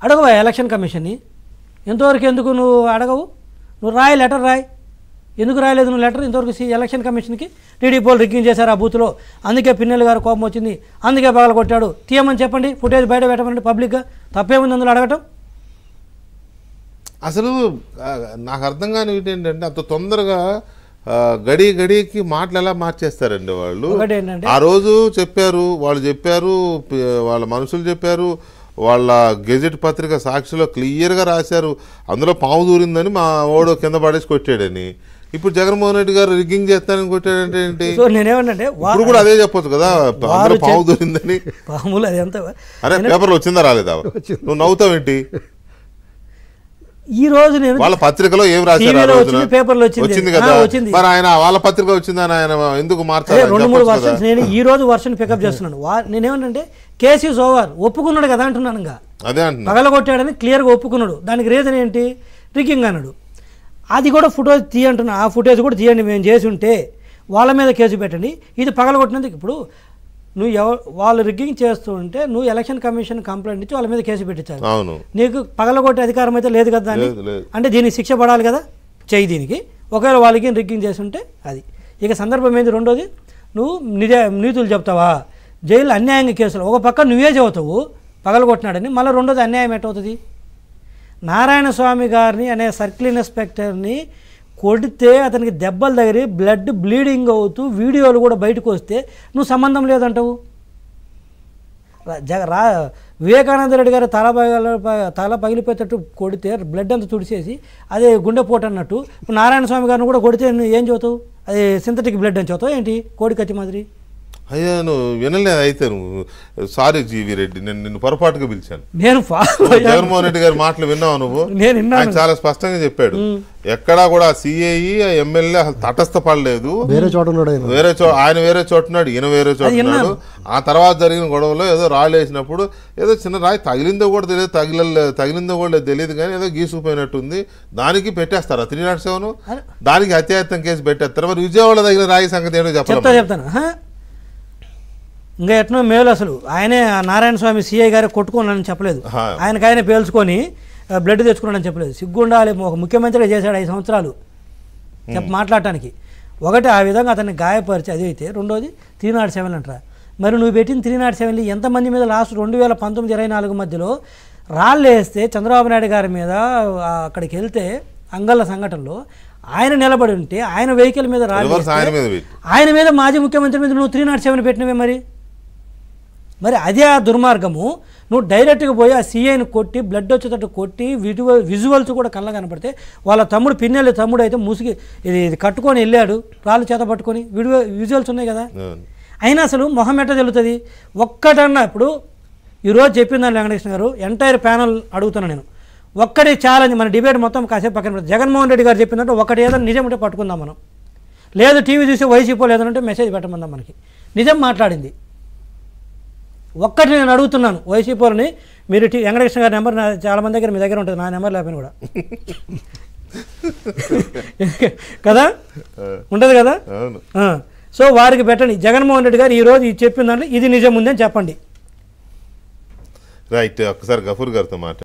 అడగవా election కమిషన్ని? ఎంతవరకు ఎందుకు నువ్వు అడగవు? నువ్వు రాయి, లెటర్ రాయి. ఎందుకు రాయలేదు నువ్వు లెటర్ ఇంతవరకు ఎలక్షన్ కమిషన్కి? టీడీపీ వాళ్ళు రిగ్గింగ్ చేశారు ఆ బూత్లో, అందుకే పిన్నెల్లి గారు కోపం వచ్చింది, అందుకే పగల కొట్టాడు, తీయమని చెప్పండి, ఫుటేజ్ బయట పెట్టమని పబ్లిక్గా. తప్పేముంది అందులో అడగటం? అసలు నాకు అర్థం కాని ఏంటంటే అంత తొందరగా గడికి మాటలు ఎలా మార్చేస్తారండి వాళ్ళు. ఆ రోజు చెప్పారు, వాళ్ళు చెప్పారు, వాళ్ళ మనుషులు చెప్పారు, వాళ్ళ గెజెట్ పత్రిక సాక్షిలో క్లియర్గా రాశారు అందులో పాము దూరిందని మా ఓడు కింద పడేసి కొట్టాడని. ఇప్పుడు జగన్మోహన్ రెడ్డి గారు రిగ్గింగ్ చేస్తానని కొట్టాడంటే ఏంటి? నేనేమన్నంటే ఇప్పుడు కూడా అదే చెప్పొచ్చు కదా, అందులో పాము దూరిందని. పాములు అది ఎంత? అరే పేపర్లో వచ్చిందా రాలేదా? నువ్వు నవ్వుతావేంటి? ఈ రోజు నేను వాళ్ళ పత్రికలో ఏం రాశారు? పేపర్లో వచ్చింది కదా, మరి ఆయన వాళ్ళ పత్రిక వచ్చిందని ఆయన ఎందుకు మార్చారు? 2-3 వర్షన్స్ నేను ఈ రోజు వర్షన్ పికప్ చేస్తున్నాను. నేనేమంటే కేసు ఈజ్ ఓవర్, ఒప్పుకున్నాడు కదా అంటున్నాను. ఇంకా అదే అంటున్నా, పగలగొట్టాడని క్లియర్గా ఒప్పుకున్నాడు. దానికి రీజన్ ఏంటి? రిగ్గింగ్ అన్నాడు. అది కూడా ఫుటేజ్ తీయంటున్నా, ఆ ఫుటేజ్ కూడా తీయండి, మేము చేసి ఉంటే వాళ్ళ మీద కేసు పెట్టండి. ఇది పగలగొట్టినందుకు ఇప్పుడు నువ్వు వాళ్ళు రిగ్గింగ్ చేస్తూ ఉంటే నువ్వు ఎలక్షన్ కమిషన్ కంప్లైంట్ ఇచ్చి వాళ్ళ మీద కేసు పెట్టించాలి. నీకు పగలగొట్టే అధికారం అయితే లేదు కదా దాన్ని. అంటే దీనికి శిక్ష పడాలి కదా, చెయ్యి దీనికి. ఒకవేళ వాళ్ళకి రిగ్గింగ్ చేసి ఉంటే అది. ఇక సందర్భం ఏంది? రెండోది, నువ్వు నీతులు చెప్తావా? జైలు అన్యాయంగా కేసులు ఒక పక్క నువ్వే చెబుతావు పగలగొట్టినాడని, మళ్ళీ రెండోది అన్యాయం ఎట్టవుతుంది? నారాయణ స్వామి గారిని అనే సర్కిల్ ఇన్స్పెక్టర్ని కొడితే అతనికి దెబ్బలు తగిలి బ్లడ్ బ్లీడింగ్ అవుతూ వీడియోలు కూడా బయటకు వస్తే నువ్వు సంబంధం లేదంటావు. వివేకానంద రెడ్డి గారు తల పగిలిపోయేటట్టు కొడితే బ్లడ్ అంతా తుడిచేసి అదే గుండెపోటు అన్నట్టు నారాయణ స్వామి గారిని కూడా కొడితే నువ్వు ఏం చదువుతావు? అది సింథటిక్ బ్లడ్ అని చదువుతావు ఏంటి? కోడి కత్తి మాదిరి. అయ్యా నువ్వు వినలేదు అయితే. నువ్వు సారీ జీవి రెడ్డి, నేను నిన్ను పొరపాటుగా పిలిచాను. నేను జగన్మోహన్ రెడ్డి గారి మాటలు విన్నావు నువ్వు? ఆయన చాలా స్పష్టంగా చెప్పాడు, ఎక్కడా కూడా సిఐఈ ఎమ్మెల్యే అసలు తటస్థపడలేదు. ఆయన వేరే చోటున్నాడు, ఈయన వేరే చోటున్నాడు. ఆ తర్వాత జరిగిన గొడవలో ఏదో రాళ్ళు వేసినప్పుడు ఏదో చిన్న రాయి తగిలిందో కూడా తెలియదు, తగిలిందో కూడా తెలియదు, కానీ ఏదో గీసుకుపోయినట్టుంది. దానికి పెట్టేస్తారా 307? దానికి హత్యాయత్నం కేసు పెట్టేస్తారు. మరి విజయవాడ తగిలిన రాయి సంగతి ఏంటో చెప్తాను. ఇంకా ఎట్నో మేలు. అసలు ఆయనే నారాయణ స్వామి సిఐ గారే కొట్టుకోనని చెప్పలేదు, ఆయనకాయనే పేల్చుకొని బ్లడ్ తెచ్చుకున్నాడని చెప్పలేదు. సిగ్గుండాలి, ఒక ముఖ్యమంత్రిగా చేశాడు 5 సంవత్సరాలు మాట్లాడటానికి. ఒకటి ఆ విధంగా అతన్ని గాయపరిచి అది అయితే. రెండోది 307 అంటారా? మరి నువ్వు పెట్టిన 307 ఎంతమంది మీద లాస్ట్ 2019-24 మధ్యలో రాళ్ళు వేస్తే చంద్రబాబు నాయుడు గారి మీద అక్కడికి వెళ్తే అంగళ్ళ సంఘటనలో ఆయన నిలబడి ఉంటే ఆయన వెహికల్ మీద రాళ్ళు ఆయన మీద మాజీ ముఖ్యమంత్రి మీద నువ్వు 307 పెట్టినవే. మరి అదే ఆ దుర్మార్గము. నువ్వు డైరెక్ట్గా పోయి ఆ సీఐని కొట్టి బ్లడ్ వచ్చేటట్టు కొట్టి విజువల్స్ కూడా కళ్ళ కనపడితే వాళ్ళ తమ్ముడు పిన్నెల్లి తమ్ముడు అయితే ముసిగి ఇది కట్టుకొని వెళ్ళాడు, రాళ్ళు చేత పట్టుకొని విజువల్స్ ఉన్నాయి కదా. అయినా అసలు మొహం ఎట్ట తెలుస్తుంది? ఒక్కటన్నా ఇప్పుడు ఈరోజు చెప్పిందని వెంకటకృష్ణ గారు ఎంటైర్ ప్యానల్ అడుగుతున్నాను నేను, ఒక్కడే ఛాలెంజ్. మన డిబేట్ మొత్తం కాసేపు పక్కన పెడతాం. జగన్మోహన్ రెడ్డి గారు చెప్పిందంటే ఒకటి ఏదైనా నిజం ఉంటే పట్టుకుందాం మనం, లేదు టీవీ చూసి వైసీపీ లేదంటే మెసేజ్ పెట్టమందాం. మనకి నిజం మాట్లాడింది ఒక్కటి నేను అడుగుతున్నాను వైసీపీ వాళ్ళని. మీరు వెంకటకృష్ణ గారి నెంబర్ చాలా మంది దగ్గర మీ దగ్గర ఉంటుంది, నా నెంబర్ లేకపోయినా కూడా కదా ఉంటుంది కదా. సో వారికి పెట్టండి, జగన్మోహన్ రెడ్డి గారు ఈరోజు ఇది చెప్పిన దాంట్లో ఇది నిజం ఉందని చెప్పండి. రైట్. ఒక్కసారి గఫూర్ గారితో మాట్లాడు.